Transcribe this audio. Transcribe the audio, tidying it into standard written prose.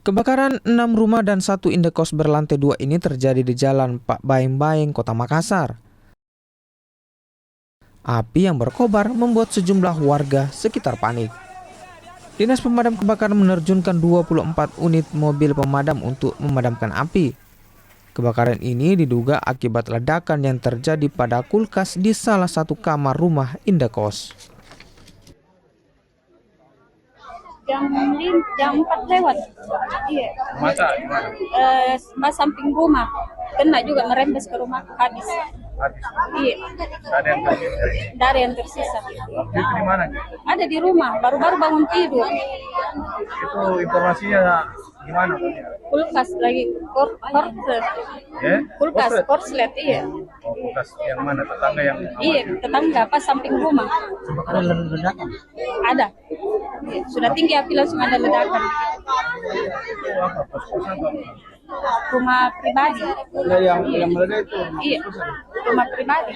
Kebakaran 6 rumah dan 1 indekos berlantai 2 ini terjadi di Jalan Pak Baeng-Baeng, Kota Makassar. Api yang berkobar membuat sejumlah warga sekitar panik. Dinas Pemadam Kebakaran menerjunkan 24 unit mobil pemadam untuk memadamkan api. Kebakaran ini diduga akibat ledakan yang terjadi pada kulkas di salah satu kamar rumah indekos. Jam 4 lewat. Iya. Masa gimana? Samping rumah. Kena juga merembes ke rumah habis. Habis. Iya. Ada yang tersisa. Dari yang tersisa. Waktu itu di mana? Ada di rumah, baru-baru bangun tidur. Itu informasinya gimana? Kulkas lagi korslet. Ya? Korslet, iya. Oh, kulkas yang mana? Tetangga yang Iya, tetangga pas samping rumah. ada ledakan. Ada. Iya, sudah tinggi api langsung ada ledakan. Itu apa? Kos-kosan apa? Rumah pribadi. Yang meledak itu Iya, rumah pribadi.